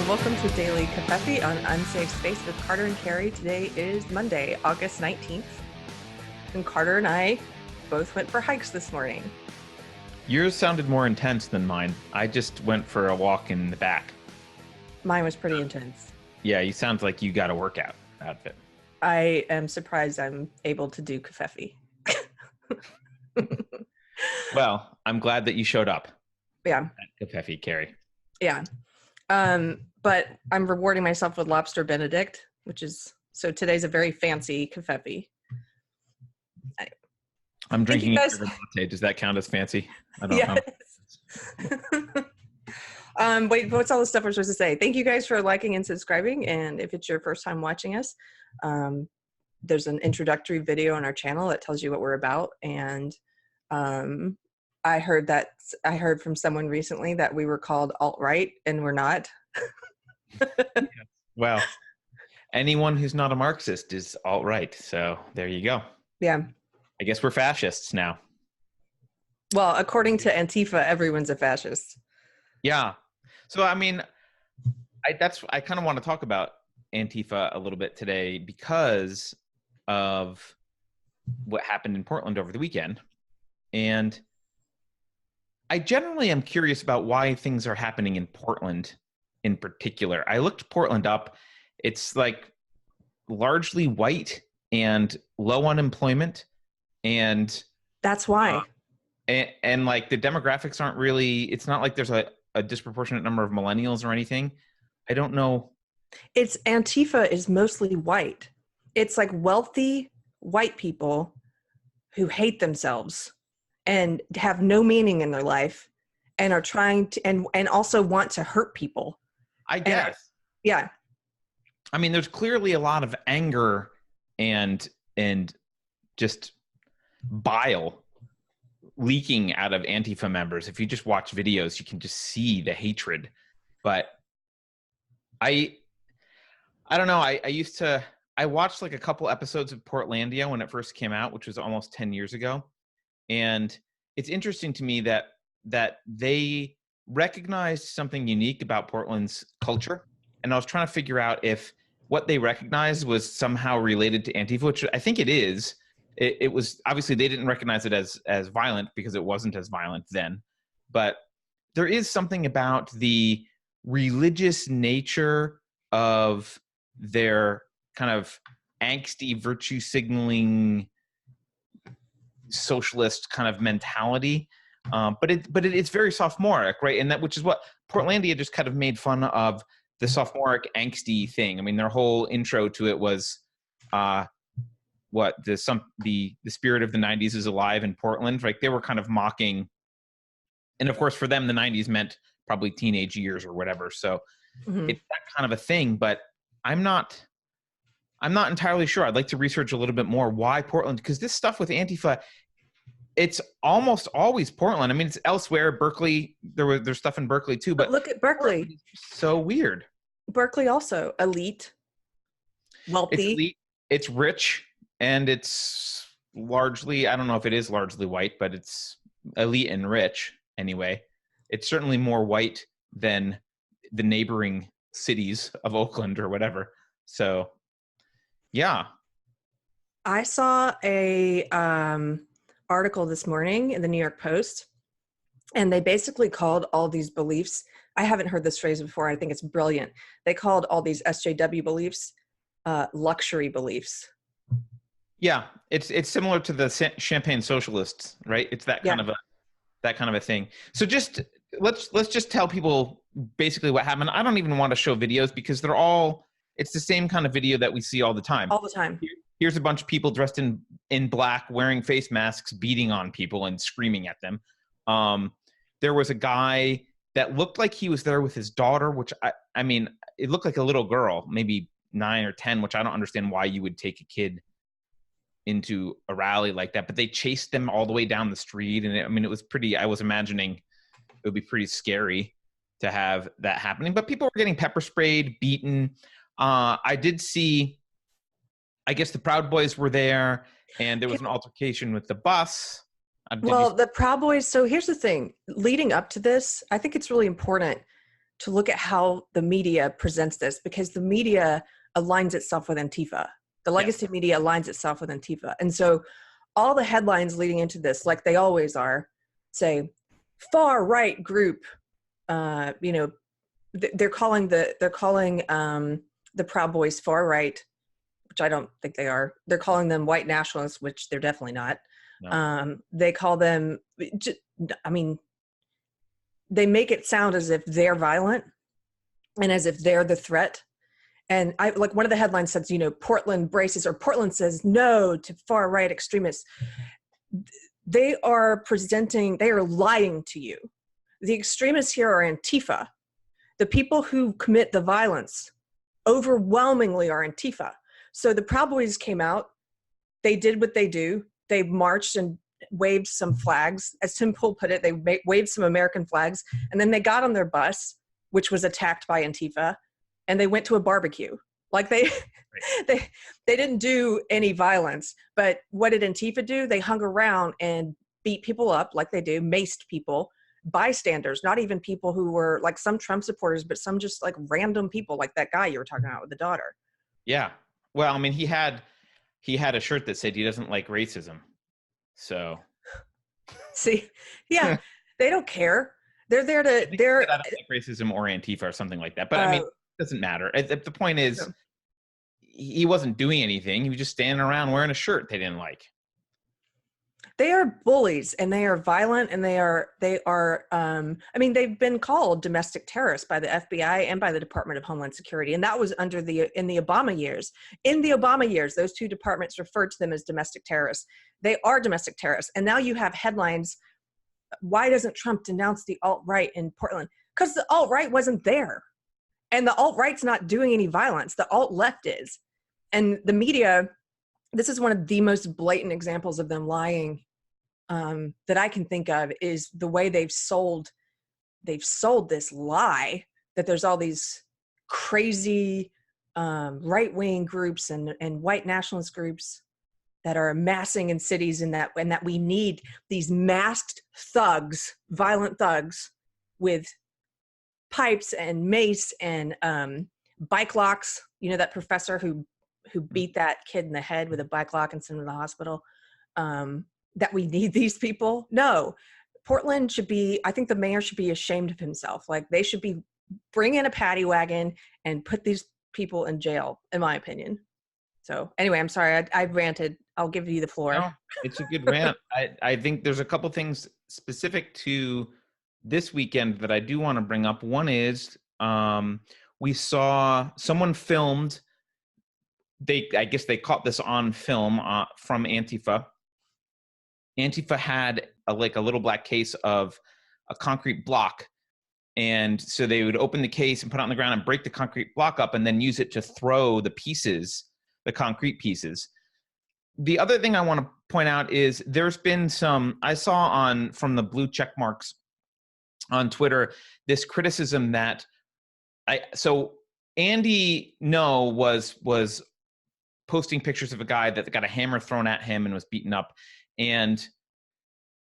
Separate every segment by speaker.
Speaker 1: welcome to Daily Covfefe on Unsafe Space with Carter and Keri. Today is Monday, August 19th, and Carter and I both went for hikes this morning.
Speaker 2: Yours sounded more intense than mine. I just went for a walk in the back.
Speaker 1: Mine was pretty intense.
Speaker 2: Yeah, you sound like you got a workout out of it.
Speaker 1: I am surprised I'm able to do Covfefe.
Speaker 2: Well, I'm glad that you showed up.
Speaker 1: Yeah.
Speaker 2: At Covfefe, Keri.
Speaker 1: Yeah. But I'm rewarding myself with lobster Benedict, so today's a very fancy Covfefe.
Speaker 2: I'm drinking a latte. Does that count as fancy? I don't know.
Speaker 1: Wait, what's all the stuff we're supposed to say? Thank you guys for liking and subscribing. And if it's your first time watching us, there's an introductory video on our channel that tells you what we're about. And I heard from someone recently that we were called alt-right, and we're not.
Speaker 2: Well, anyone who's not a Marxist is alt-right. So there you go.
Speaker 1: Yeah. I
Speaker 2: guess we're fascists now.
Speaker 1: Well, according to Antifa, everyone's a fascist.
Speaker 2: Yeah. So, I mean, I kind of want to talk about Antifa a little bit today because of what happened in Portland over the weekend. And I generally am curious about why things are happening in Portland in particular. I looked Portland up. It's like largely white and low unemployment. And
Speaker 1: that's why.
Speaker 2: And like the demographics aren't really, it's not like there's a disproportionate number of millennials or anything. I don't know.
Speaker 1: It's Antifa is mostly white. It's like wealthy white people who hate themselves and have no meaning in their life and are trying to, and also want to hurt people.
Speaker 2: I guess.
Speaker 1: Yeah.
Speaker 2: I mean, there's clearly a lot of anger and just bile leaking out of Antifa members. If you just watch videos, you can just see the hatred. But I don't know. I watched like a couple episodes of Portlandia when it first came out, which was almost 10 years ago. And it's interesting to me that they recognized something unique about Portland's culture. And I was trying to figure out if what they recognized was somehow related to Antifa, which I think it is. It was obviously they didn't recognize it as violent because it wasn't as violent then. But there is something about the religious nature of their kind of angsty virtue signaling socialist kind of mentality. But it's very sophomoric, right? And that, which is what Portlandia just kind of made fun of, the sophomoric angsty thing. I mean, their whole intro to it was, the spirit of the 90s is alive in Portland. Like they were kind of mocking, and of course for them the 90s meant probably teenage years or whatever. So it's that kind of a thing. But I'm not entirely sure. I'd like to research a little bit more why Portland, because this stuff with Antifa, it's almost always Portland. I mean, it's elsewhere. Berkeley, there's stuff in Berkeley too. But
Speaker 1: look at Berkeley.
Speaker 2: So weird.
Speaker 1: Berkeley also elite, wealthy.
Speaker 2: It's elite. It's rich. And it's largely, I don't know if it is largely white, but it's elite and rich anyway. It's certainly more white than the neighboring cities of Oakland or whatever. So, yeah.
Speaker 1: I saw a article this morning in the New York Post, and they basically called all these beliefs, I haven't heard this phrase before, I think it's brilliant. They called all these SJW beliefs luxury beliefs.
Speaker 2: Yeah, it's similar to the Champagne Socialists, right? It's that kind of a thing. So let's just tell people basically what happened. I don't even want to show videos because it's the same kind of video that we see all the time.
Speaker 1: All the time.
Speaker 2: Here's a bunch of people dressed in black, wearing face masks, beating on people and screaming at them. There was a guy that looked like he was there with his daughter, which I mean, it looked like a little girl, maybe 9 or 10, which I don't understand why you would take a kid into a rally like that, but they chased them all the way down the street. And it was pretty, I was imagining it would be pretty scary to have that happening, but people were getting pepper sprayed, beaten. I did see, I guess the Proud Boys were there and there was an altercation with the bus.
Speaker 1: Well, the Proud Boys, so here's the thing, leading up to this, I think it's really important to look at how the media presents this, because the media aligns itself with Antifa. The legacy media aligns itself with Antifa. And so all the headlines leading into this, like they always are, say far right group, you know, they're calling the Proud Boys far right, which I don't think they are. They're calling them white nationalists, which they're definitely not. No. They call them, I mean, they make it sound as if they're violent and as if they're the threat. And I like one of the headlines says, you know, Portland braces, or Portland says no to far right extremists. They are lying to you. The extremists here are Antifa. The people who commit the violence overwhelmingly are Antifa. So the Proud Boys came out, they did what they do. They marched and waved some flags. As Tim Pool put it, they waved some American flags, and then they got on their bus, which was attacked by Antifa, and they went to a barbecue. Like they didn't do any violence, but what did Antifa do? They hung around and beat people up like they do, maced people, bystanders, not even people who were like some Trump supporters, but some just like random people like that guy you were talking about with the daughter.
Speaker 2: Yeah. Well, I mean, he had a shirt that said he doesn't like racism. So
Speaker 1: see, yeah, they don't care. They're there to,
Speaker 2: I don't like racism or Antifa or something like that. But I mean, it doesn't matter. The point is, he wasn't doing anything. He was just standing around wearing a shirt they didn't like.
Speaker 1: They are bullies, and they are violent, and they are I mean, they've been called domestic terrorists by the FBI and by the Department of Homeland Security. And that was in the Obama years. In the Obama years, those two departments referred to them as domestic terrorists. They are domestic terrorists. And now you have headlines. Why doesn't Trump denounce the alt-right in Portland? Because the alt-right wasn't there. And the alt-right's not doing any violence. The alt-left is. And the media, this is one of the most blatant examples of them lying that I can think of, is the way they've sold this lie that there's all these crazy right-wing groups and white nationalist groups that are amassing in cities, and that we need these masked thugs, violent thugs with pipes and mace and bike locks. You know, that professor who beat that kid in the head with a bike lock and sent him to the hospital. That we need these people. No, Portland should be, I think the mayor should be ashamed of himself. Like, they should be bring in a paddy wagon and put these people in jail, in my opinion. So anyway, I'm sorry, I ranted. I'll give you the floor.
Speaker 2: No, it's a good rant. I think there's a couple things specific to this weekend that I do want to bring up. One is we saw someone filmed, I guess they caught this on film from Antifa. Antifa had a little black case of a concrete block. And so they would open the case and put it on the ground and break the concrete block up and then use it to throw the concrete pieces. The other thing I want to point out is there's been I saw from the blue check marks on Twitter, this criticism that Andy No was posting pictures of a guy that got a hammer thrown at him and was beaten up. And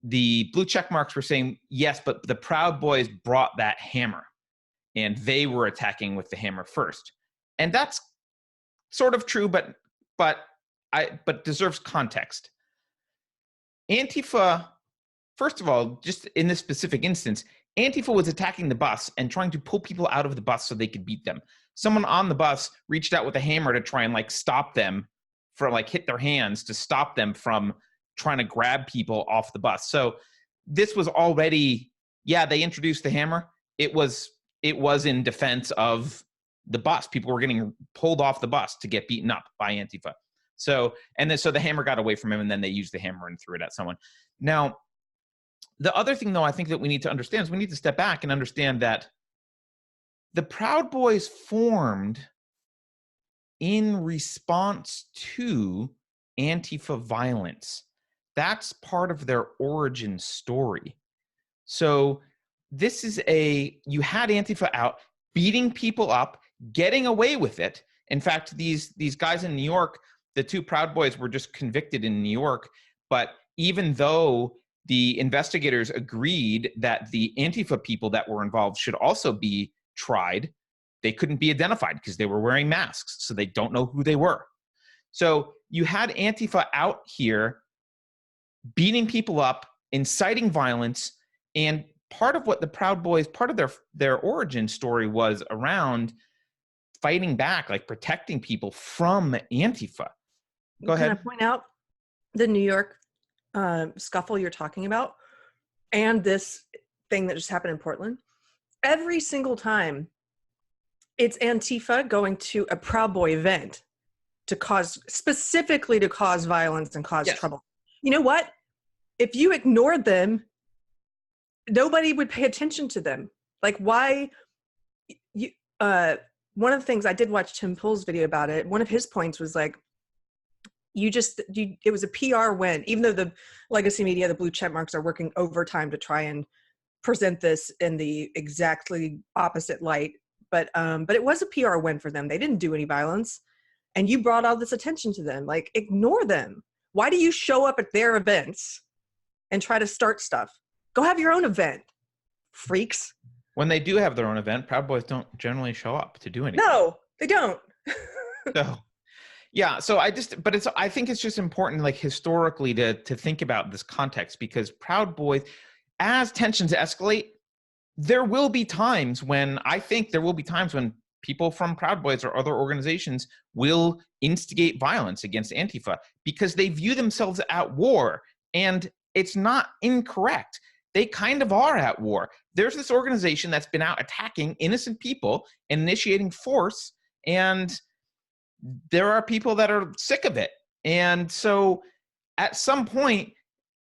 Speaker 2: the blue check marks were saying, yes, but the Proud Boys brought that hammer and they were attacking with the hammer first. And that's sort of true, but deserves context. Antifa, first of all, just in this specific instance, Antifa was attacking the bus and trying to pull people out of the bus so they could beat them. Someone on the bus reached out with a hammer to try and stop them from hit their hands to stop them from trying to grab people off the bus. So this was already, they introduced the hammer. It was in defense of the bus. People were getting pulled off the bus to get beaten up by Antifa. So the hammer got away from him, and then they used the hammer and threw it at someone. Now, the other thing, though, I think that we need to understand is we need to step back and understand that the Proud Boys formed in response to Antifa violence. That's part of their origin story. So this is you had Antifa out beating people up, getting away with it. In fact, these guys in New York, the two Proud Boys were just convicted in New York. But even though the investigators agreed that the Antifa people that were involved should also be tried, they couldn't be identified because they were wearing masks, so they don't know who they were. So you had Antifa out here beating people up, inciting violence, and part of what the Proud Boys, part of their origin story was around fighting back, like protecting people from Antifa. Go ahead.
Speaker 1: Can I point out the New York scuffle you're talking about and this thing that just happened in Portland? Every single time, it's Antifa going to a Proud Boy event specifically to cause violence and cause trouble. You know what? If you ignored them, nobody would pay attention to them. Like, why? One of the things I did watch Tim Pool's video about it. One of his points was like, it was a PR win, even though the legacy media, the blue check marks, are working overtime to try and present this in the exactly opposite light. But it was a PR win for them. They didn't do any violence, and you brought all this attention to them. Like, ignore them. Why do you show up at their events and try to start stuff? Go have your own event, freaks.
Speaker 2: When they do have their own event, Proud Boys don't generally show up to do anything.
Speaker 1: No, they don't.
Speaker 2: So, yeah. So I think it's just important, like, historically to think about this context, because Proud Boys, as tensions escalate, there will be times when people from Proud Boys or other organizations will instigate violence against Antifa because they view themselves at war. And it's not incorrect. They kind of are at war. There's this organization that's been out attacking innocent people and initiating force, and there are people that are sick of it. And so at some point,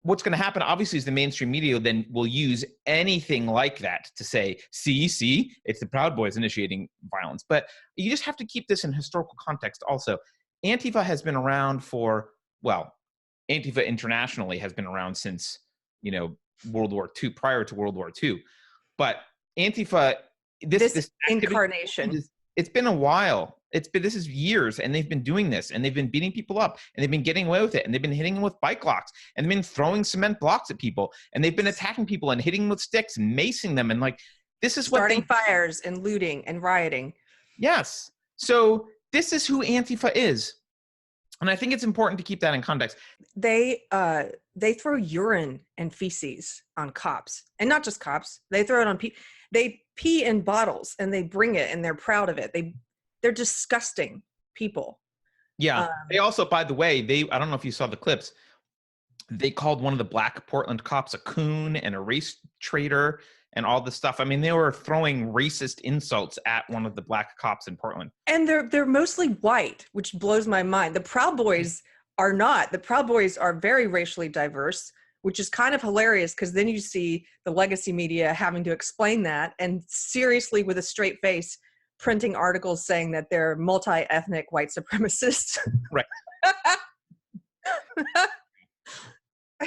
Speaker 2: what's going to happen, obviously, is the mainstream media then will use anything like that to say, see, it's the Proud Boys initiating violence. But you just have to keep this in historical context also. Antifa has been around Antifa internationally has been around since, World War II, prior to World War II. But Antifa, this
Speaker 1: incarnation,
Speaker 2: it's been a while. This is years, and they've been doing this, and they've been beating people up, and they've been getting away with it, and they've been hitting them with bike locks, and they've been throwing cement blocks at people, and they've been attacking people and hitting them with sticks and macing them, and this is
Speaker 1: starting fires and looting and rioting.
Speaker 2: Yes. So this is who Antifa is, and I think it's important to keep that in context.
Speaker 1: They throw urine and feces on cops, and not just cops. They throw it on people. They pee in bottles, and they bring it, and they're proud of it. They're disgusting people.
Speaker 2: Yeah. They also, by the way, I don't know if you saw the clips, they called one of the black Portland cops a coon and a race traitor and all this stuff. I mean, they were throwing racist insults at one of the black cops in Portland.
Speaker 1: And they're mostly white, which blows my mind. The Proud Boys are not. The Proud Boys are very racially diverse, which is kind of hilarious, because then you see the legacy media having to explain that, and seriously, with a straight face, printing articles saying that they're multi-ethnic white supremacists.
Speaker 2: Right.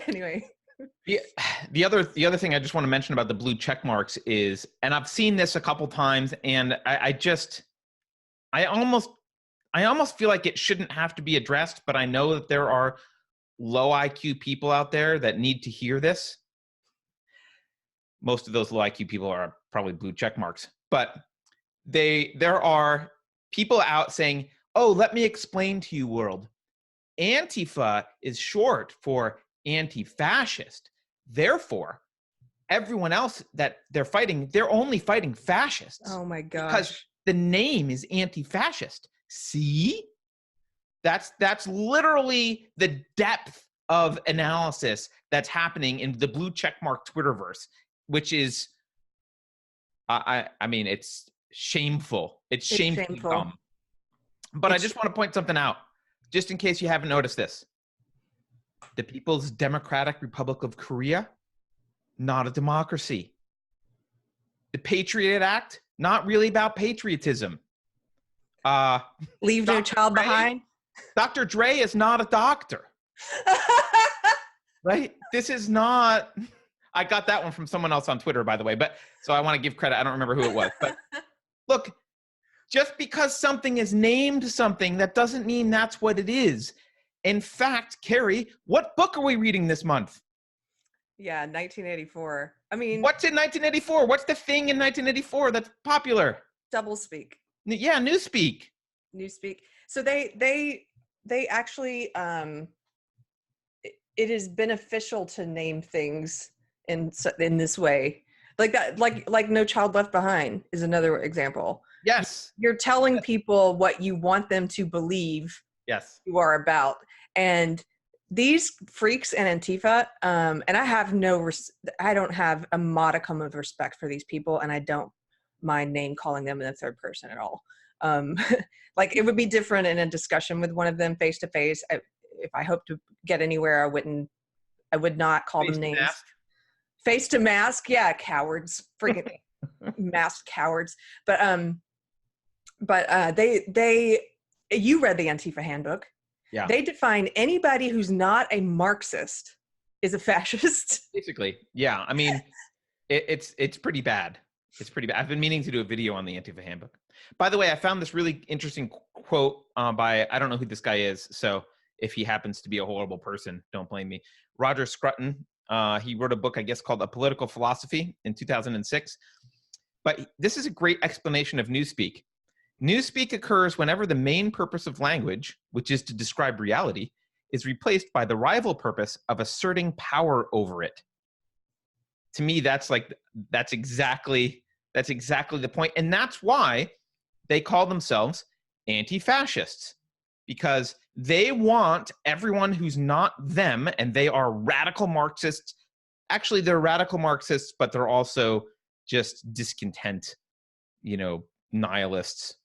Speaker 1: Anyway.
Speaker 2: The other thing I just want to mention about the blue check marks is, and I've seen this a couple times, and I almost feel like it shouldn't have to be addressed, but I know that there are low IQ people out there that need to hear this. Most of those low IQ people are probably blue check marks, but there are people out saying, oh, let me explain to you, world. Antifa is short for anti-fascist. Therefore, everyone else that they're fighting, they're only fighting fascists.
Speaker 1: Oh my gosh.
Speaker 2: Because the name is anti-fascist. See? That's literally the depth of analysis that's happening in the blue checkmark Twitterverse, which is, I mean, it's shameful. It's shamefully dumb. But I just want to point something out, just in case you haven't noticed this. The People's Democratic Republic of Korea, not a democracy. The Patriot Act, not really about patriotism.
Speaker 1: Leave no child behind.
Speaker 2: Dr. Dre is not a doctor. Right? This is not... I got that one from someone else on Twitter, by the way. But so I want to give credit. I don't remember who it was. But look, just because something is named something, that doesn't mean that's what it is. In fact, Keri, what book are we reading this month?
Speaker 1: Yeah, 1984. I mean,
Speaker 2: What's in 1984? What's the thing in 1984 that's popular?
Speaker 1: doublespeak,
Speaker 2: Yeah, Newspeak.
Speaker 1: newspeak. So they actually it is beneficial to name things in this way. Like that, like No Child Left Behind is another example.
Speaker 2: Yes.
Speaker 1: You're telling people what you want them to believe
Speaker 2: Yes.
Speaker 1: you are about. And these freaks and Antifa, and I have I don't have a modicum of respect for these people, and I don't mind name calling them in the third person at all. Um, like it would be different in a discussion with one of them face to face. If I hope to get anywhere, I would not call
Speaker 2: Face
Speaker 1: them
Speaker 2: to
Speaker 1: names.
Speaker 2: mask.
Speaker 1: Face to mask, yeah, cowards, freaking masked cowards. But they you read the Antifa handbook.
Speaker 2: Yeah.
Speaker 1: They define anybody who's not a Marxist is a fascist.
Speaker 2: Basically, yeah. I mean, it's pretty bad. It's pretty bad. I've been meaning to do a video on the Antifa handbook. By the way, I found this really interesting quote by, I don't know who this guy is, so if he happens to be a horrible person, don't blame me. Roger Scruton. He wrote a book, I guess, called A Political Philosophy in 2006. But this is a great explanation of newspeak. Newspeak occurs whenever the main purpose of language, which is to describe reality, is replaced by the rival purpose of asserting power over it. To me, that's exactly the point. And that's why they call themselves anti-fascists, because they want everyone who's not them, and they are radical Marxists. Actually, they're radical Marxists, but they're also just discontent, nihilists.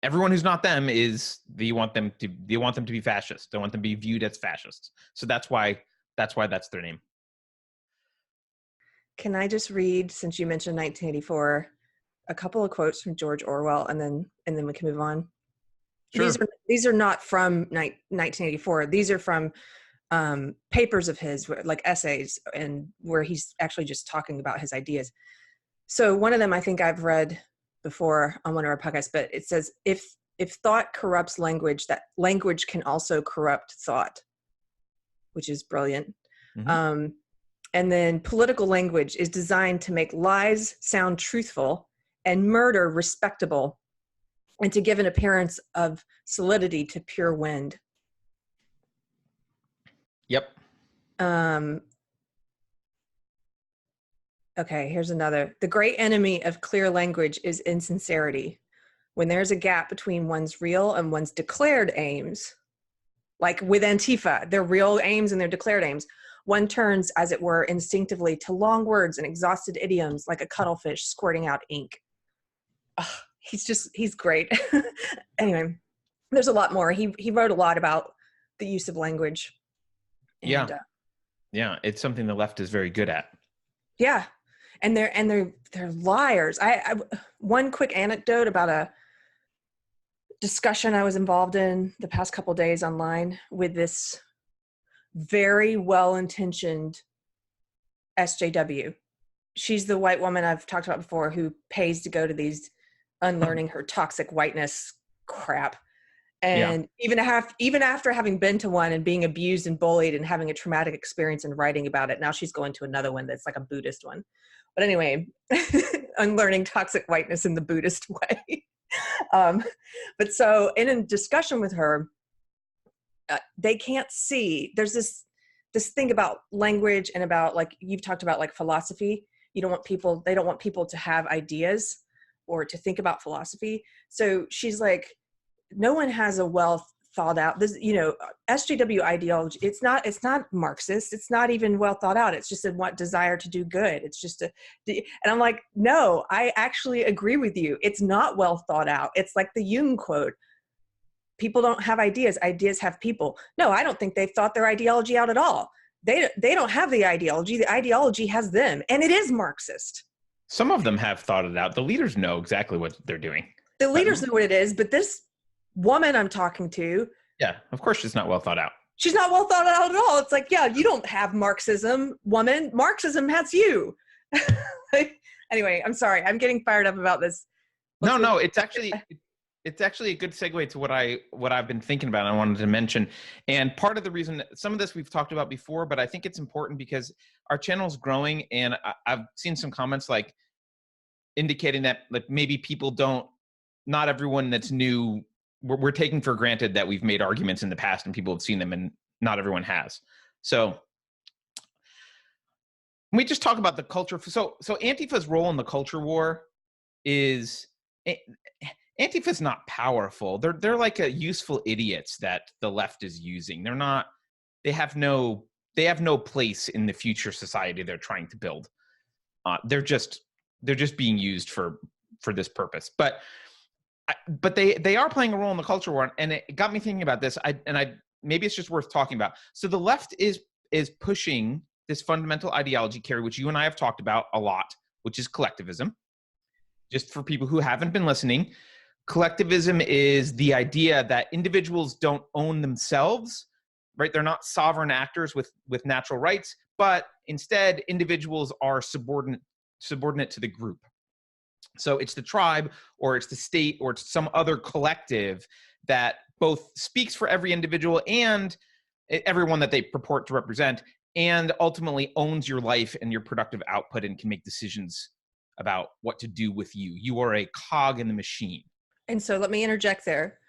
Speaker 2: Everyone who's not them they want them to be fascists. They want them to be viewed as fascists. So that's why that's their name.
Speaker 1: Can I just read, since you mentioned 1984, a couple of quotes from George Orwell, and then we can move on?
Speaker 2: Sure.
Speaker 1: These are not from 1984. These are from papers of his, like essays, and where he's actually just talking about his ideas. So one of them I think I've read before on one of our podcasts, but it says, if thought corrupts language, that language can also corrupt thought, which is brilliant. Mm-hmm. And then political language is designed to make lies sound truthful and murder respectable, and to give an appearance of solidity to pure wind.
Speaker 2: Yep.
Speaker 1: Okay, here's another. The great enemy of clear language is insincerity. When there's a gap between one's real and one's declared aims, like with Antifa, their real aims and their declared aims, one turns, as it were, instinctively to long words and exhausted idioms like a cuttlefish squirting out ink. Oh, he's great. Anyway, there's a lot more. He wrote a lot about the use of language. And,
Speaker 2: yeah, it's something the left is very good at.
Speaker 1: Yeah, and they're liars. I one quick anecdote about a discussion I was involved in the past couple of days online with this very well-intentioned SJW. She's the white woman I've talked about before who pays to go to these unlearning her toxic whiteness crap. And even after having been to one and being abused and bullied and having a traumatic experience and writing about it, now she's going to another one that's like a Buddhist one. But anyway, unlearning toxic whiteness in the Buddhist way. But so in a discussion with her, they can't see. There's this thing about language and about, like you've talked about, like philosophy. They don't want people to have ideas or to think about philosophy. So she's like, no one has a well thought out, this, SJW ideology. It's not Marxist. It's not even well thought out. It's just a desire to do good. It's just and I'm like, no, I actually agree with you. It's not well thought out. It's like the Jung quote. People don't have ideas. Ideas have people. No, I don't think they've thought their ideology out at all. They don't have the ideology. The ideology has them, and it is Marxist.
Speaker 2: Some of them have thought it out. The leaders know exactly what they're doing.
Speaker 1: The leaders know what it is, but this woman I'm talking to,
Speaker 2: yeah, of course she's not well thought out. She's
Speaker 1: not well thought out at all. It's like, yeah, you don't have Marxism, woman. Marxism has you. Anyway, I'm sorry. I'm getting fired up about this.
Speaker 2: No, it's actually, it's actually a good segue to what I've been thinking about. I wanted to mention, and part of the reason, some of this we've talked about before, but I think it's important because our channel's growing, and I've seen some comments like indicating that like maybe people don't, not everyone that's new, we're taking for granted that we've made arguments in the past and people have seen them, and not everyone has. So when we just talk about the culture, so Antifa's role in the culture war is, Antifa's not powerful. They're like a useful idiots that the left is using. They're not, they have no place in the future society they're trying to build. They're just being used for this purpose. But they are playing a role in the culture war, and it got me thinking about this. Maybe it's just worth talking about. So the left is pushing this fundamental ideology, Keri, which you and I have talked about a lot, which is collectivism. Just for people who haven't been listening, collectivism is the idea that individuals don't own themselves, right? They're not sovereign actors with natural rights, but instead individuals are subordinate to the group. So it's the tribe, or it's the state, or it's some other collective that both speaks for every individual and everyone that they purport to represent, and ultimately owns your life and your productive output and can make decisions about what to do with you. You are a cog in the machine.
Speaker 1: And so let me interject there.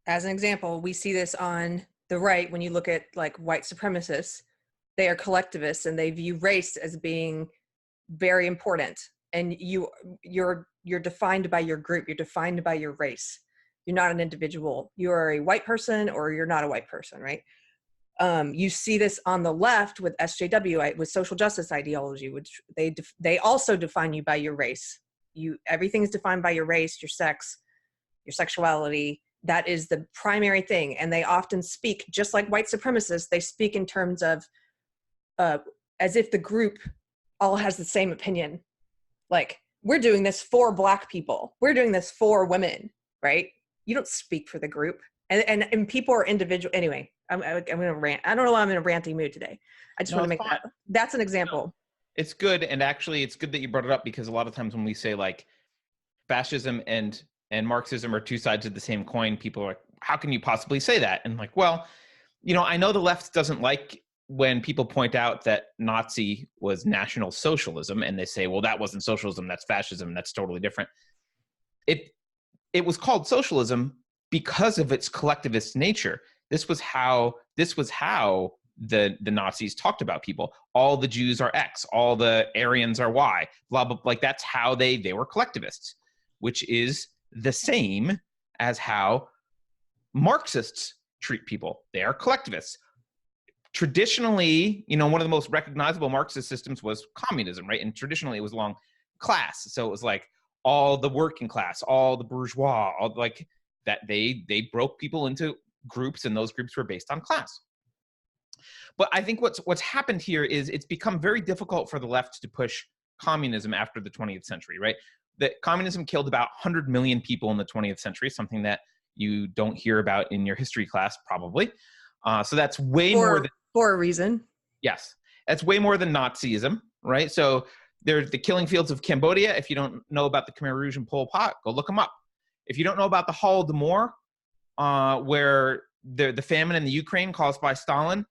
Speaker 1: As an example, we see this on the right when you look at like white supremacists. They are collectivists and they view race as being very important. And you're defined by your group. You're defined by your race. You're not an individual. You are a white person or you're not a white person, right? You see this on the left with SJW, with social justice ideology, which they also define you by your race. Everything is defined by your race, your sex, your sexuality. That is the primary thing. And they often speak, just like white supremacists, they speak in terms of as if the group all has the same opinion. Like, we're doing this for Black people. We're doing this for women, right? You don't speak for the group. And people are individual. Anyway, I'm going to rant. I don't know why I'm in a ranty mood today. I just want to make that's an example.
Speaker 2: No, it's good. And actually, it's good that you brought it up, because a lot of times when we say like fascism and Marxism are two sides of the same coin, people are like, how can you possibly say that? And like, well, I know the left doesn't like when people point out that Nazi was National Socialism, and they say, well, that wasn't socialism, that's fascism, that's totally different. It was called socialism because of its collectivist nature. This was how the Nazis talked about people. All the Jews are X, all the Aryans are Y, blah, blah, like that's how they were collectivists, which is the same as how Marxists treat people. They are collectivists. Traditionally, one of the most recognizable Marxist systems was communism, right? And traditionally it was along class. So it was like all the working class, all the bourgeois, all like that they broke people into groups, and those groups were based on class. But I think what's happened here is it's become very difficult for the left to push communism after the 20th century, right? That communism killed about 100 million people in the 20th century, something that you don't hear about in your history class, probably. So that's way more than...
Speaker 1: For a reason.
Speaker 2: Yes. That's way more than Nazism, right? So there's the killing fields of Cambodia. If you don't know about the Khmer Rouge and Pol Pot, go look them up. If you don't know about the Holodomor, where the famine in the Ukraine caused by Stalin,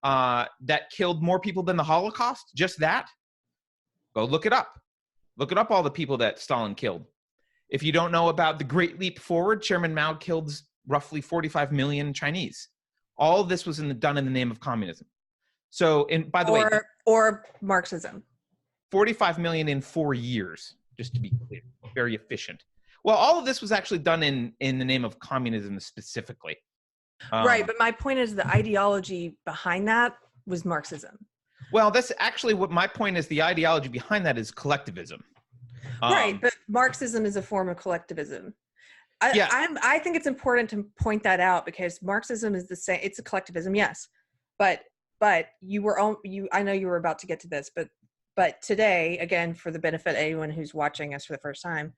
Speaker 2: that killed more people than the Holocaust, just that, go look it up. Look it up, all the people that Stalin killed. If you don't know about the Great Leap Forward, Chairman Mao killed roughly 45 million Chinese. All of this was done in the name of communism. So, and by the way,
Speaker 1: or Marxism.
Speaker 2: 45 million in 4 years, just to be clear, very efficient. Well, all of this was actually done in the name of communism specifically.
Speaker 1: Right, but my point is the ideology behind that was Marxism.
Speaker 2: Well, that's actually what my point is. The ideology behind that is collectivism.
Speaker 1: Right, but Marxism is a form of collectivism. I think it's important to point that out, because Marxism is the same. It's a collectivism, yes, but I know you were about to get to this, but today, again, for the benefit of anyone who's watching us for the first time,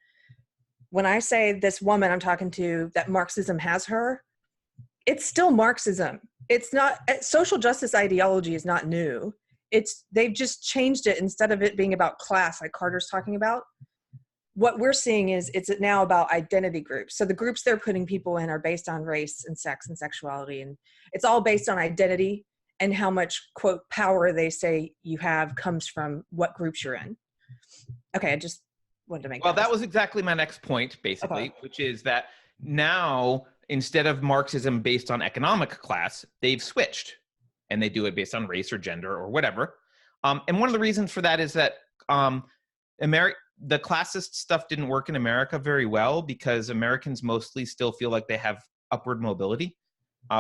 Speaker 1: when I say this woman I'm talking to that Marxism has her, it's still Marxism. It's not, social justice ideology is not new. They've just changed it. Instead of it being about class, like Carter's talking about, what we're seeing is it's now about identity groups. So the groups they're putting people in are based on race and sex and sexuality. And it's all based on identity, and how much, quote, power they say you have comes from what groups you're in. Okay, I just wanted to make
Speaker 2: that was exactly my next point, basically, which is that now, instead of Marxism based on economic class, they've switched, and they do it based on race or gender or whatever. And one of the reasons for that is that the classist stuff didn't work in America very well, because Americans mostly still feel like they have upward mobility,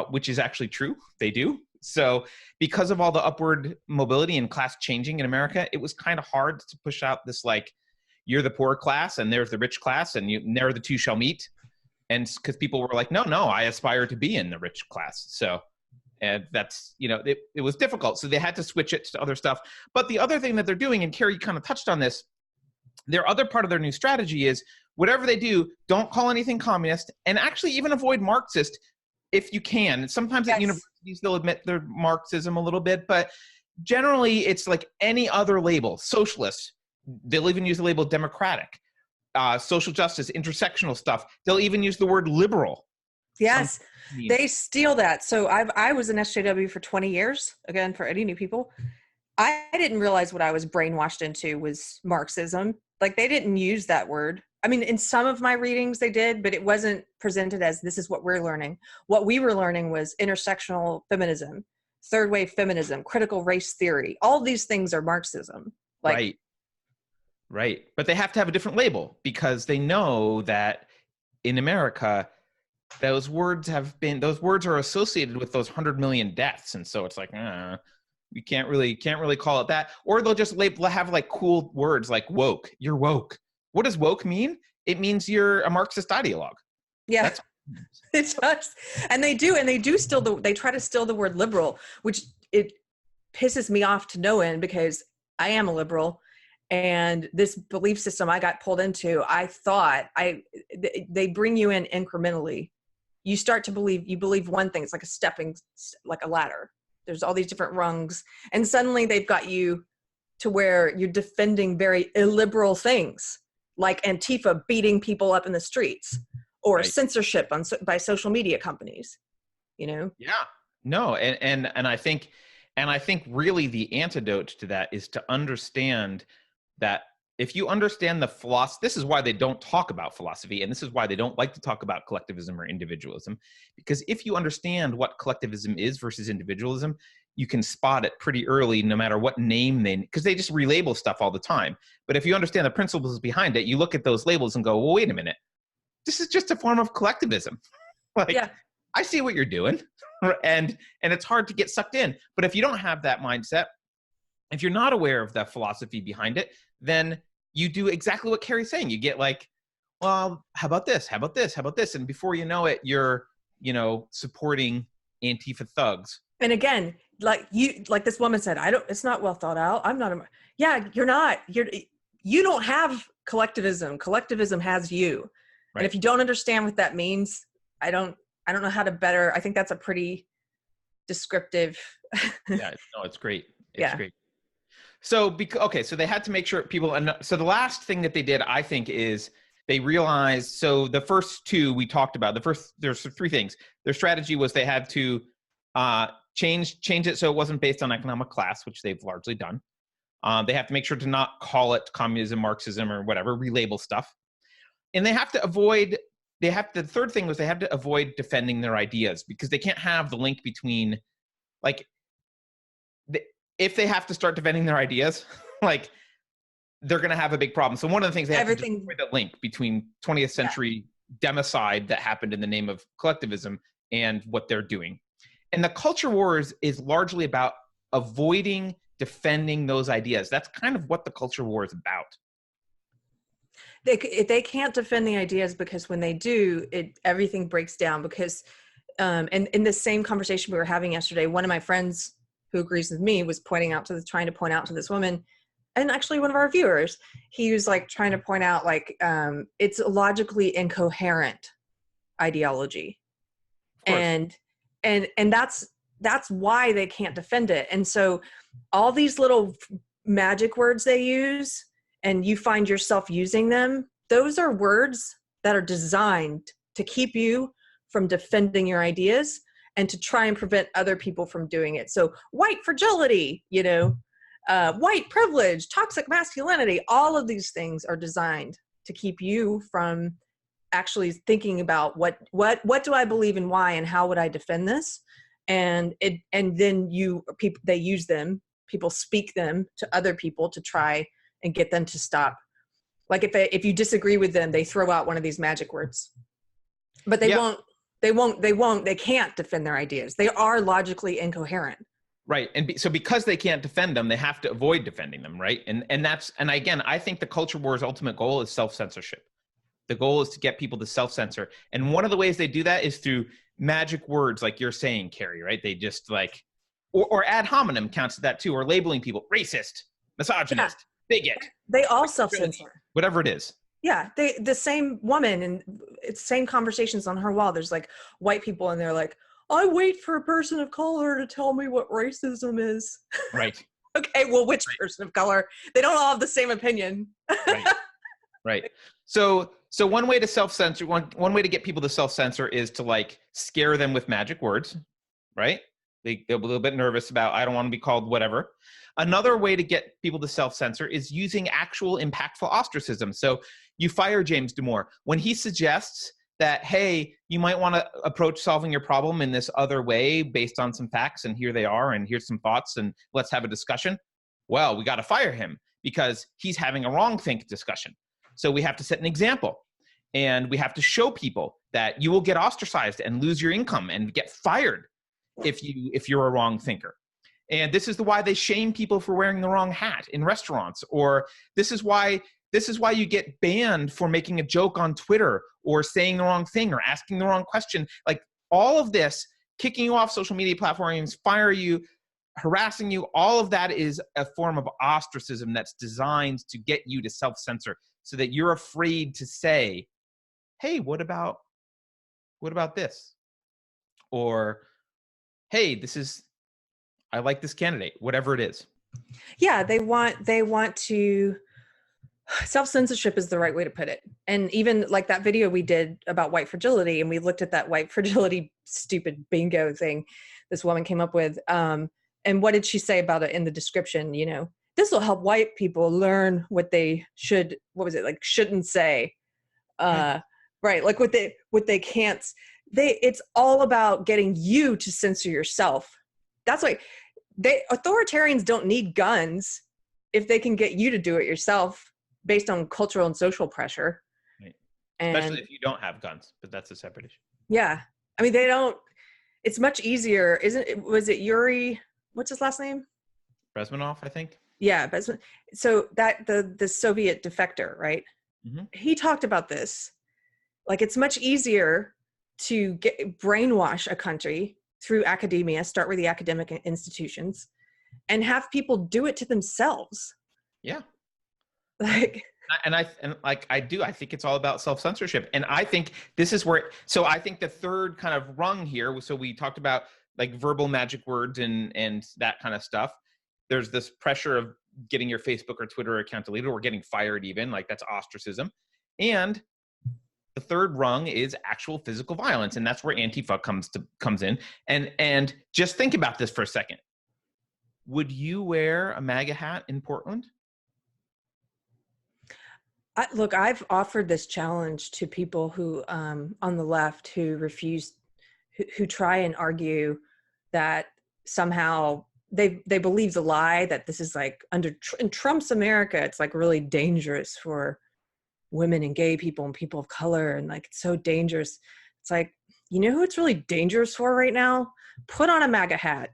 Speaker 2: which is actually true. They do. So because of all the upward mobility and class changing in America, it was kind of hard to push out this, like, you're the poor class and there's the rich class, and there the two shall meet. And because people were like, no, I aspire to be in the rich class. So, and that's, it was difficult. So they had to switch it to other stuff. But the other thing that they're doing, and Keri kind of touched on this, their other part of their new strategy is, whatever they do, don't call anything communist, and actually even avoid Marxist if you can. Sometimes at universities, they'll admit their Marxism a little bit, but generally it's like any other label. Socialist, they'll even use the label democratic. Social justice, intersectional stuff, they'll even use the word liberal.
Speaker 1: Yes, they steal that. So I was in SJW for 20 years, again, for any new people. I didn't realize what I was brainwashed into was Marxism. Like, they didn't use that word. I mean, in some of my readings they did, but it wasn't presented as, this is what we're learning. What we were learning was intersectional feminism, third wave feminism, critical race theory. All these things are Marxism. Like,
Speaker 2: Right. But they have to have a different label, because they know that in America, those words are associated with those 100 million deaths. And so it's like, we can't really call it that. Or they'll just have like cool words like woke. You're woke. What does woke mean? It means you're a Marxist ideologue.
Speaker 1: Yeah, it does. And they try to steal the word liberal, which it pisses me off to no end, because I am a liberal, and this belief system I got pulled into, they bring you in incrementally. You start to believe one thing. It's like like a ladder. There's all these different rungs, and suddenly they've got you to where you're defending very illiberal things, like Antifa beating people up in the streets, or censorship by social media companies. Yeah.
Speaker 2: No, and I think really the antidote to that is to understand that if you understand the philosophy, this is why they don't talk about philosophy, and this is why they don't like to talk about collectivism or individualism, because if you understand what collectivism is versus individualism, you can spot it pretty early, no matter what name because they just relabel stuff all the time. But if you understand the principles behind it, you look at those labels and go, well, wait a minute, this is just a form of collectivism. I see what you're doing, and it's hard to get sucked in. But if you don't have that mindset, if you're not aware of the philosophy behind it, then you do exactly what Keri's saying. You get like, well, how about this? How about this? How about this? And before you know it, you're, supporting Antifa thugs.
Speaker 1: And again, like this woman said, it's not well thought out. I'm not, you're not, you don't have collectivism. Collectivism has you. Right. And if you don't understand what that means, I don't know how to better, I think that's a pretty descriptive.
Speaker 2: Yeah, no, it's great. It's great. So, so they had to make sure people, and so the last thing that they did, I think, is they realized, so the first two we talked about, there's three things. Their strategy was they had to change it so it wasn't based on economic class, which they've largely done. They have to make sure to not call it communism, Marxism, or whatever, relabel stuff. And they have to avoid, the third thing was they have to avoid defending their ideas, because they can't have the link between, like, if they have to start defending their ideas, like, they're going to have a big problem. So one of the things they have to destroy the link between 20th century democide that happened in the name of collectivism and what they're doing. And the culture wars is largely about avoiding defending those ideas. That's kind of what the culture war is about.
Speaker 1: They can't defend the ideas, because when they do, everything breaks down. Because and in the same conversation we were having yesterday, one of my friends who agrees with me was trying to point out to this woman, and actually one of our viewers, he was like trying to point out, like, it's a logically incoherent ideology, and that's why they can't defend it. And so all these little magic words they use, and you find yourself using them, those are words that are designed to keep you from defending your ideas and to try and prevent other people from doing it. So white fragility, you know, white privilege, toxic masculinity, all of these things are designed to keep you from actually thinking about what do I believe and why, and how would I defend this? And then they use them, people speak them to other people to try and get them to stop. Like if you disagree with them, they throw out one of these magic words, but they can't defend their ideas. They are logically incoherent.
Speaker 2: Right. And so because they can't defend them, they have to avoid defending them. Right. And again, I think the culture war's ultimate goal is self-censorship. The goal is to get people to self-censor. And one of the ways they do that is through magic words, like you're saying, Keri, right? They just like, or ad hominem counts to that too, or labeling people racist, misogynist, bigot.
Speaker 1: They all self-censor.
Speaker 2: Whatever it is.
Speaker 1: Yeah, the same woman, and it's same conversations on her wall. There's like white people, and they're like, I wait for a person of color to tell me what racism is.
Speaker 2: Right.
Speaker 1: Okay, well, which person of color? They don't all have the same opinion.
Speaker 2: Right. Right. So one way to self-censor, one way to get people to self-censor is to like scare them with magic words, right? They'll be a little bit nervous about, I don't want to be called whatever. Another way to get people to self-censor is using actual impactful ostracism. So you fire James Damore when he suggests that, hey, you might want to approach solving your problem in this other way based on some facts, and here they are, and here's some thoughts, and let's have a discussion. Well, we got to fire him because he's having a wrong think discussion. So we have to set an example, and we have to show people that you will get ostracized and lose your income and get fired if you're a wrong thinker. And this is why they shame people for wearing the wrong hat in restaurants, or this is why you get banned for making a joke on Twitter or saying the wrong thing or asking the wrong question. Like all of this, kicking you off social media platforms, fire you, harassing you, all of that is a form of ostracism that's designed to get you to self-censor so that you're afraid to say, hey, what about this? Or, hey, I like this candidate, whatever it is.
Speaker 1: Yeah, they want to, self-censorship is the right way to put it. And even like that video we did about white fragility, and we looked at that white fragility stupid bingo thing this woman came up with. And what did she say about it in the description? You know, this will help white people learn what they shouldn't say. Right. Like what they can't, it's all about getting you to censor yourself. That's why authoritarians don't need guns if they can get you to do it yourself based on cultural and social pressure.
Speaker 2: Right. Especially if you don't have guns, but that's a separate issue.
Speaker 1: Yeah. I mean, it's much easier. Was it Yuri? What's his last name?
Speaker 2: Bezmenov, I think. Yeah.
Speaker 1: So that the Soviet defector, right? Mm-hmm. He talked about this. Like it's much easier to brainwash a country through academia, start with the academic institutions, and have people do it to themselves.
Speaker 2: Yeah.
Speaker 1: Like,
Speaker 2: I think it's all about self-censorship. And I think this is where, so I think the third kind of rung here, so we talked about like verbal magic words and that kind of stuff. There's this pressure of getting your Facebook or Twitter account deleted or getting fired even, like that's ostracism. And the third rung is actual physical violence. And that's where Antifa comes in. And just think about this for a second. Would you wear a MAGA hat in Portland?
Speaker 1: Look, I've offered this challenge to people who, on the left, who refuse, who try and argue that somehow they believe the lie that this is like in Trump's America, it's like really dangerous for women and gay people and people of color, and like it's so dangerous. It's like, you know who it's really dangerous for right now? Put on a MAGA hat,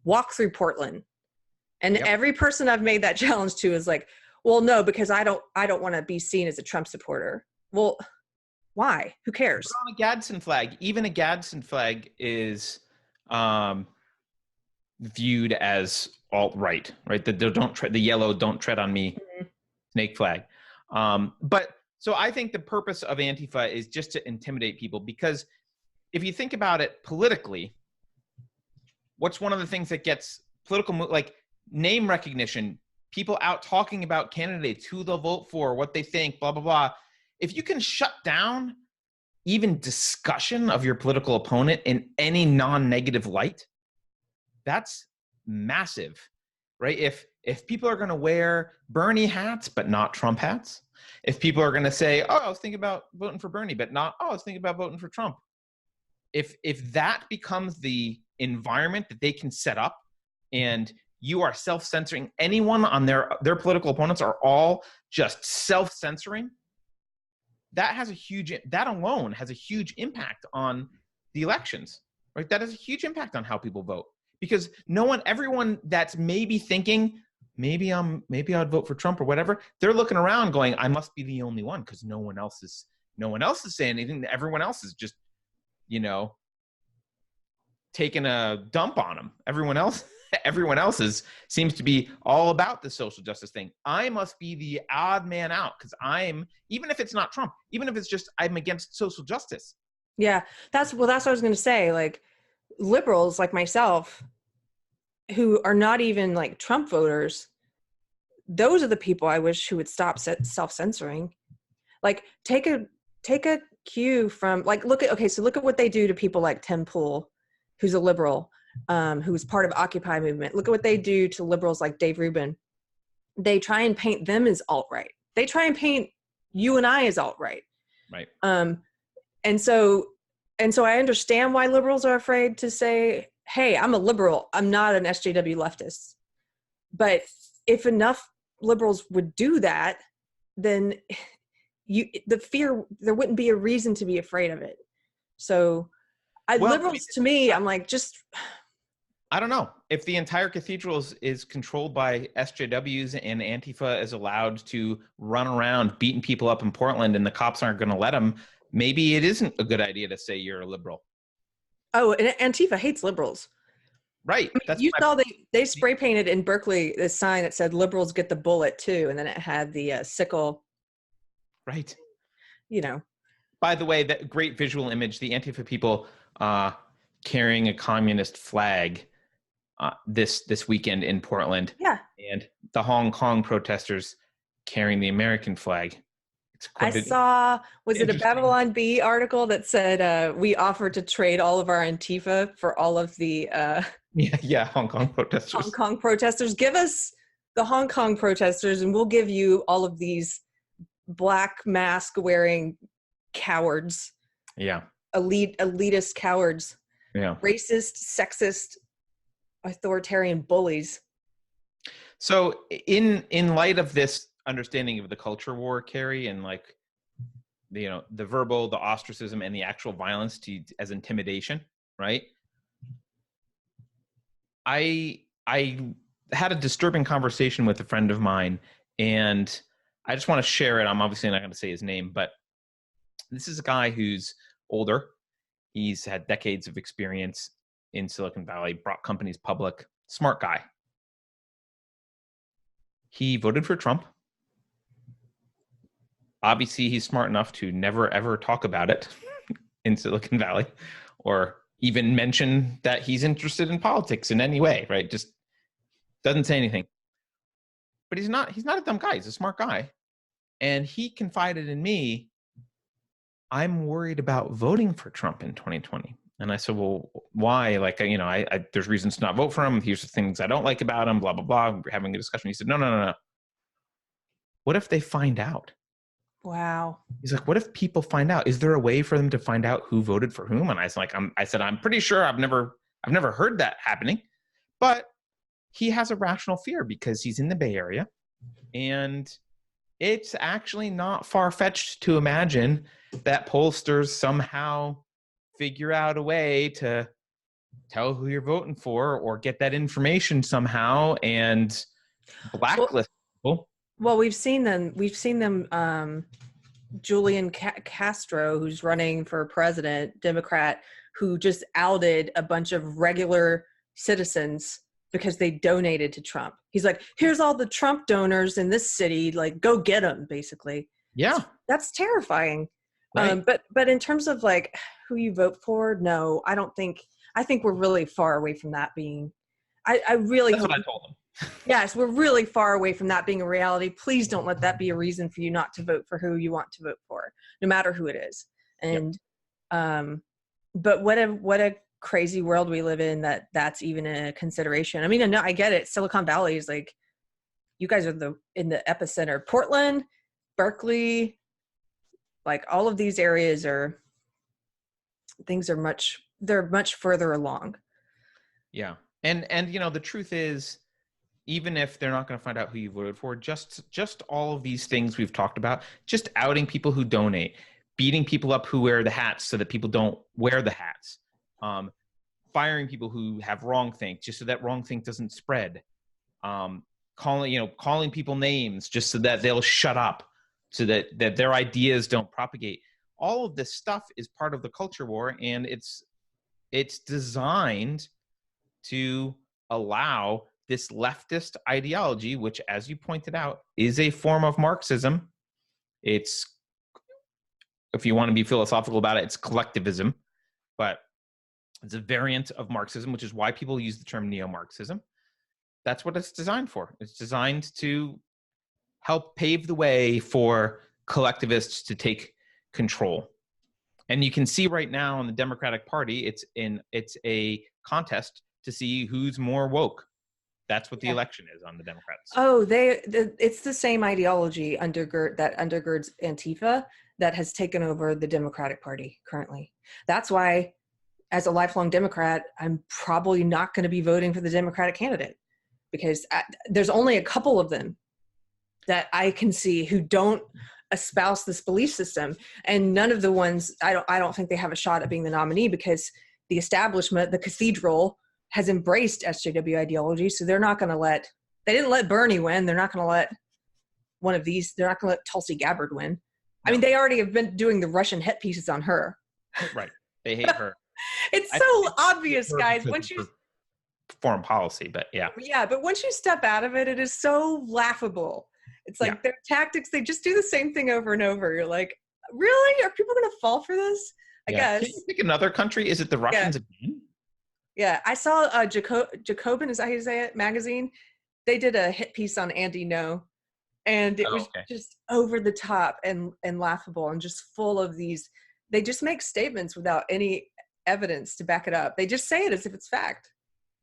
Speaker 1: walk through Portland, and every person I've made that challenge to is like, well, no, because I don't want to be seen as a Trump supporter. Well, why? Who cares?
Speaker 2: Put on a Gadsden flag. Even a Gadsden flag is viewed as alt-right, right? The yellow "Don't tread on me" snake flag. But so I think the purpose of Antifa is just to intimidate people, because if you think about it politically, what's one of the things that gets political, like name recognition, people out talking about candidates, who they'll vote for, what they think, blah, blah, blah. if you can shut down even discussion of your political opponent in any non-negative light, that's massive, right? If people are going to wear Bernie hats but not Trump hats, if people are going to say, oh, I was thinking about voting for Bernie but not, oh, I was thinking about voting for Trump, if that becomes the environment that they can set up, and you are self-censoring anyone on their political opponents are all just self-censoring, that alone has a huge impact on the elections, right? That has a huge impact on how people vote, because everyone that's maybe thinking, maybe I'd vote for Trump or whatever, they're looking around going, I must be the only one, because no one else is saying anything. Everyone else is just, taking a dump on them. Everyone else seems to be all about the social justice thing. I must be the odd man out because even if it's not Trump, even if it's just I'm against social justice.
Speaker 1: Yeah, that's what I was going to say. Like liberals like myself who are not even like Trump voters, those are the people I wish who would stop self-censoring. Like take a cue from look at what they do to people like Tim Pool, who's a liberal, who's part of Occupy movement. Look at what they do to liberals like Dave Rubin. They try and paint them as alt-right. They try and paint you and I as alt-right.
Speaker 2: Right.
Speaker 1: And so I understand why liberals are afraid to say, hey, I'm a liberal. I'm not an SJW leftist. But if enough liberals would do that, then there wouldn't be a reason to be afraid of it. So liberals to me, I'm like,
Speaker 2: I don't know. If the entire cathedral is controlled by SJWs and Antifa is allowed to run around beating people up in Portland and the cops aren't going to let them, maybe it isn't a good idea to say you're a liberal.
Speaker 1: Oh, and Antifa hates liberals.
Speaker 2: Right.
Speaker 1: I mean, you saw they spray painted in Berkeley this sign that said liberals get the bullet too. And then it had the sickle.
Speaker 2: Right. By the way, that great visual image, the Antifa people carrying a communist flag this weekend in Portland.
Speaker 1: Yeah.
Speaker 2: And the Hong Kong protesters carrying the American flag.
Speaker 1: Was it a Babylon Bee article that said we offered to trade all of our Antifa for all of the
Speaker 2: Hong Kong protesters.
Speaker 1: Hong Kong protesters. Give us the Hong Kong protesters and we'll give you all of these black mask wearing cowards.
Speaker 2: Yeah.
Speaker 1: Elitist cowards.
Speaker 2: Yeah.
Speaker 1: Racist, sexist, authoritarian bullies.
Speaker 2: So in light of this understanding of the culture war, Keri, and the verbal, the ostracism, and the actual violence as intimidation, right? I had a disturbing conversation with a friend of mine, and I just want to share it. I'm obviously not going to say his name, but this is a guy who's older. He's had decades of experience in Silicon Valley, brought companies public, smart guy. He voted for Trump. Obviously, he's smart enough to never, ever talk about it in Silicon Valley or even mention that he's interested in politics in any way, right? Just doesn't say anything. But he's not a dumb guy. He's a smart guy. And he confided in me, I'm worried about voting for Trump in 2020. And I said, well, why? There's reasons to not vote for him. Here's the things I don't like about him, blah, blah, blah. We're having a discussion. He said, no. What if they find out?
Speaker 1: Wow.
Speaker 2: He's like, what if people find out? Is there a way for them to find out who voted for whom? And I was like, I'm pretty sure I've never heard that happening. But he has a rational fear because he's in the Bay Area. And it's actually not far-fetched to imagine that pollsters somehow figure out a way to tell who you're voting for or get that information somehow and blacklist people.
Speaker 1: Well, we've seen them. Julian Castro, who's running for president, Democrat, who just outed a bunch of regular citizens because they donated to Trump. He's like, here's all the Trump donors in this city, like, go get them, basically.
Speaker 2: Yeah.
Speaker 1: That's terrifying.
Speaker 2: Right.
Speaker 1: But in terms of like who you vote for, no, I think we're really far away from that being, I really
Speaker 2: That's
Speaker 1: hope,
Speaker 2: what I told him.
Speaker 1: Yes, we're really far away from that being a reality. Please don't let that be a reason for you not to vote for who you want to vote for, no matter who it is. And, but what a crazy world we live in that that's even a consideration. I mean, no, I get it. Silicon Valley is like, you guys are in the epicenter. Portland, Berkeley, like all of these areas they're much further along.
Speaker 2: Yeah. And the truth is, even if they're not going to find out who you voted for, just all of these things we've talked about, just outing people who donate, beating people up who wear the hats so that people don't wear the hats, firing people who have wrongthink just so that wrongthink doesn't spread, calling people names just so that they'll shut up, so that their ideas don't propagate. All of this stuff is part of the culture war, and it's designed to allow this leftist ideology, which, as you pointed out, is a form of Marxism. It's, if you want to be philosophical about it, it's collectivism, but it's a variant of Marxism, which is why people use the term neo-Marxism. That's what it's designed for. It's designed to help pave the way for collectivists to take control. And you can see right now in the Democratic Party, it's a contest to see who's more woke. That's what the election is on the Democrats.
Speaker 1: Oh, it's the same ideology that undergirds Antifa that has taken over the Democratic Party currently. That's why, as a lifelong Democrat, I'm probably not going to be voting for the Democratic candidate, because there's only a couple of them that I can see who don't espouse this belief system, and none of the ones, I don't think they have a shot at being the nominee, because the establishment, the cathedral, has embraced SJW ideology. So they're not going to they didn't let Bernie win. They're not going to let they're not going to let Tulsi Gabbard win. No. I mean, they already have been doing the Russian hit pieces on her.
Speaker 2: Right. They hate her.
Speaker 1: It's so obvious, guys. Once you
Speaker 2: foreign policy, but yeah.
Speaker 1: Yeah, but once you step out of it, it is so laughable. It's like their tactics, they just do the same thing over and over. You're like, really? Are people going to fall for this? I guess.
Speaker 2: Can you pick another country? Is it the Russians again?
Speaker 1: Yeah, I saw Jacobin, is that how you say it, magazine. They did a hit piece on Andy No, and it was just over the top and laughable, and just full of these. They just make statements without any evidence to back it up. They just say it as if it's fact.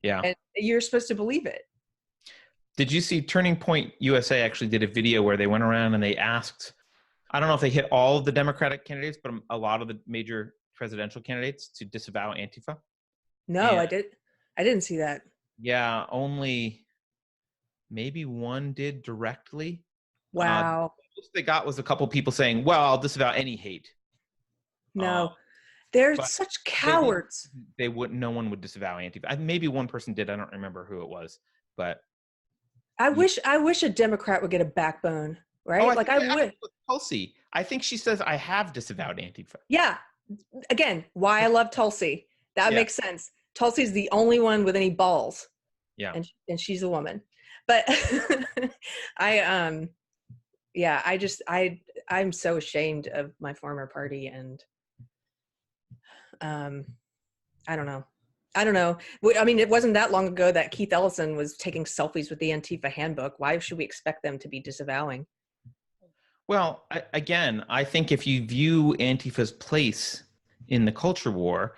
Speaker 2: Yeah,
Speaker 1: and you're supposed to believe it.
Speaker 2: Did you see Turning Point USA actually did a video where they went around and they asked, I don't know if they hit all of the Democratic candidates, but a lot of the major presidential candidates to disavow Antifa?
Speaker 1: No, I didn't see that.
Speaker 2: Yeah, only maybe one did directly.
Speaker 1: Wow.
Speaker 2: The most they got was a couple people saying, well, I'll disavow any hate.
Speaker 1: No, they're such cowards.
Speaker 2: No one would disavow Antifa. Maybe one person did. I don't remember who it was, but
Speaker 1: I wish a Democrat would get a backbone, right? I would.
Speaker 2: Tulsi, I think she says, I have disavowed Antifa.
Speaker 1: Yeah. Again, why I love Tulsi. That makes sense. Tulsi's the only one with any balls.
Speaker 2: Yeah.
Speaker 1: And she's a woman. But I'm so ashamed of my former party, and I don't know. I mean, it wasn't that long ago that Keith Ellison was taking selfies with the Antifa handbook. Why should we expect them to be disavowing?
Speaker 2: Well, I think if you view Antifa's place in the culture war,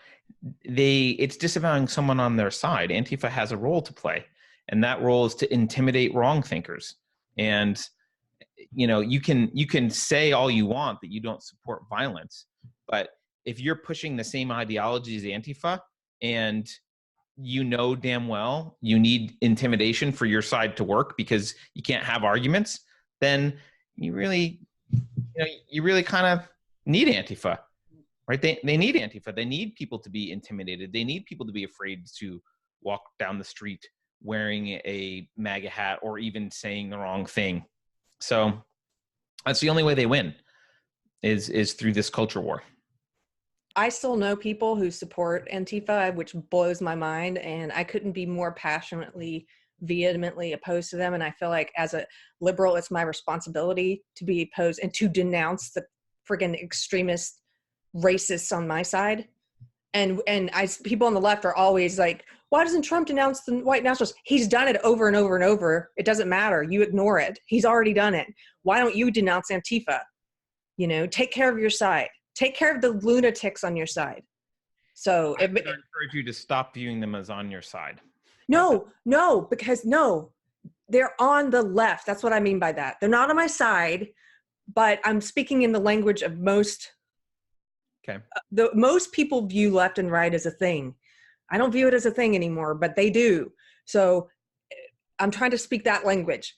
Speaker 2: it's disavowing someone on their side. Antifa has a role to play, and that role is to intimidate wrong thinkers. And you can say all you want that you don't support violence, but if you're pushing the same ideology as Antifa, and damn well you need intimidation for your side to work because you can't have arguments, then you really kind of need Antifa. Right? They need Antifa. They need people to be intimidated. They need people to be afraid to walk down the street wearing a MAGA hat or even saying the wrong thing. So that's the only way they win is through this culture war.
Speaker 1: I still know people who support Antifa, which blows my mind, and I couldn't be more passionately, vehemently opposed to them. And I feel like as a liberal, it's my responsibility to be opposed and to denounce the friggin' extremist racists on my side. And people on the left are always like, why doesn't Trump denounce the white nationalists? He's done it over and over and over. It doesn't matter. You ignore it. He's already done it. Why don't you denounce Antifa? You know, take care of your side. Take care of the lunatics on your side. So
Speaker 2: I would encourage you to stop viewing them as on your side.
Speaker 1: No, because they're on the left. That's what I mean by that. They're not on my side, but I'm speaking in the language of most.
Speaker 2: Okay.
Speaker 1: Most people view left and right as a thing. I don't view it as a thing anymore, but they do. So I'm trying to speak that language.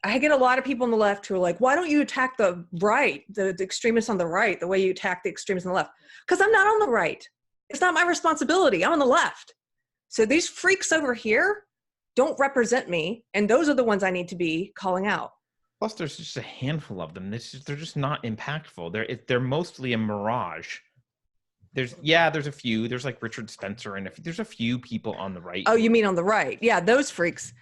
Speaker 1: I get a lot of people on the left who are like, why don't you attack the right, the extremists on the right, the way you attack the extremists on the left? Because I'm not on the right. It's not my responsibility. I'm on the left. So these freaks over here don't represent me. And those are the ones I need to be calling out.
Speaker 2: Plus, there's just a handful of them. They're just not impactful. They're mostly a mirage. There's a few. There's like Richard Spencer, and there's a few people on the right.
Speaker 1: Oh, you mean on the right? Yeah, those freaks.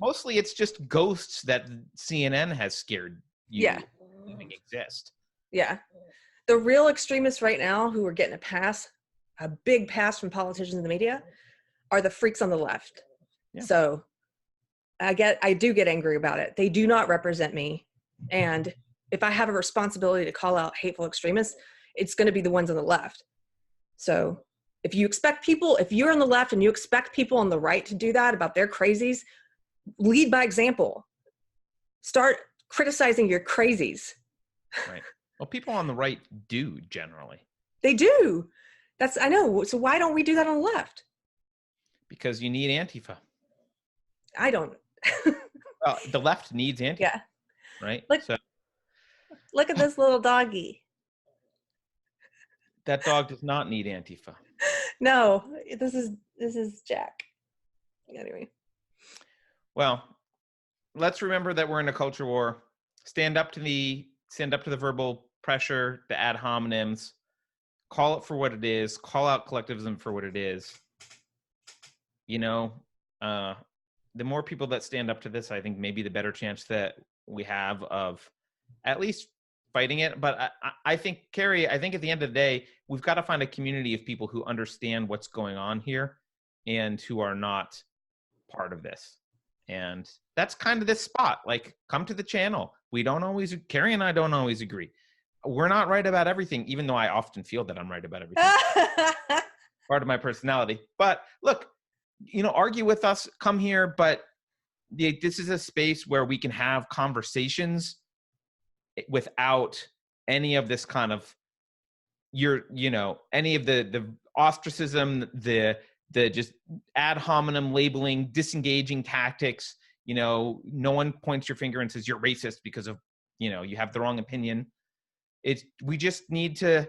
Speaker 2: Mostly it's just ghosts that CNN has scared you to even exist.
Speaker 1: Yeah. The real extremists right now who are getting a big pass from politicians and the media, are the freaks on the left. Yeah. So I do get angry about it. They do not represent me. And if I have a responsibility to call out hateful extremists, it's going to be the ones on the left. So if you're on the left and you expect people on the right to do that about their crazies, lead by example. Start criticizing your crazies.
Speaker 2: Right. Well, people on the right do generally.
Speaker 1: They do. I know. So why don't we do that on the left?
Speaker 2: Because you need Antifa.
Speaker 1: I don't.
Speaker 2: Well, the left needs Antifa.
Speaker 1: Yeah.
Speaker 2: Right.
Speaker 1: Look at this little doggy.
Speaker 2: That dog does not need Antifa.
Speaker 1: No, this is Jack. Anyway.
Speaker 2: Well, let's remember that we're in a culture war. Stand up to the verbal pressure, the ad hominems. Call it for what it is. Call out collectivism for what it is. You know, the more people that stand up to this, I think maybe the better chance that we have of at least fighting it. But I think, Keri, at the end of the day, we've got to find a community of people who understand what's going on here and who are not part of this. And that's kind of this spot. Like, come to the channel. Keri and I don't always agree. We're not right about everything, even though I often feel that I'm right about everything. Part of my personality. But look, argue with us, come here. But this is a space where we can have conversations without any of this kind of any of the ostracism, the just ad hominem labeling, disengaging tactics. No one points your finger and says you're racist because of you have the wrong opinion. We just need to.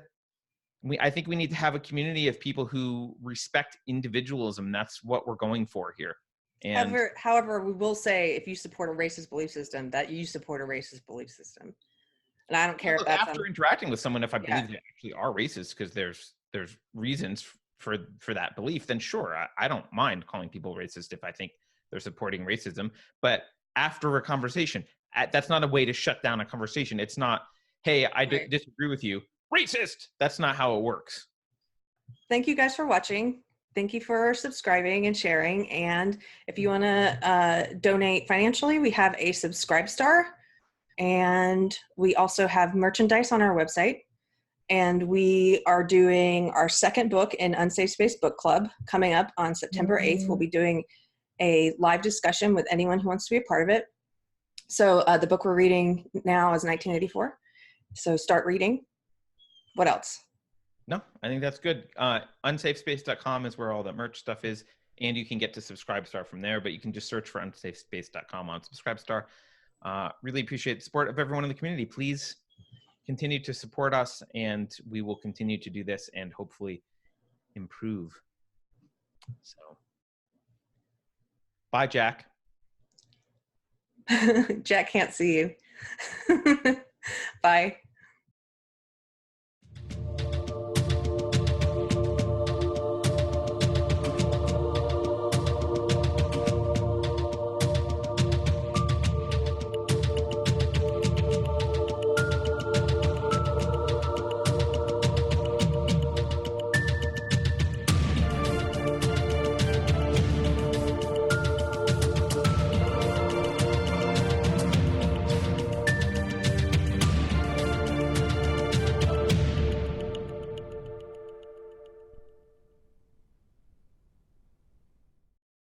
Speaker 2: I think we need to have a community of people who respect individualism. That's what we're going for here. And
Speaker 1: however, we will say if you support a racist belief system, that you support a racist belief system. And I don't care if that's
Speaker 2: after interacting with someone, if I believe they actually are racist because there's reasons for that belief, then sure, I don't mind calling people racist if I think they're supporting racism. But after a conversation, that's not a way to shut down a conversation. It's not, hey, I disagree with you, racist. That's not how it works.
Speaker 1: Thank you guys for watching. Thank you for subscribing and sharing. And if you want to donate financially, we have a Subscribestar. And we also have merchandise on our website. And we are doing our second book in Unsafe Space Book Club coming up on September 8th. We'll be doing a live discussion with anyone who wants to be a part of it. So the book we're reading now is 1984. So start reading. What else?
Speaker 2: No, I think that's good. Unsafespace.com is where all that merch stuff is. And you can get to Subscribestar from there, but you can just search for unsafespace.com on Subscribestar. Really appreciate the support of everyone in the community. Please continue to support us, and we will continue to do this and hopefully improve. So, bye, Jack.
Speaker 1: Jack can't see you. Bye.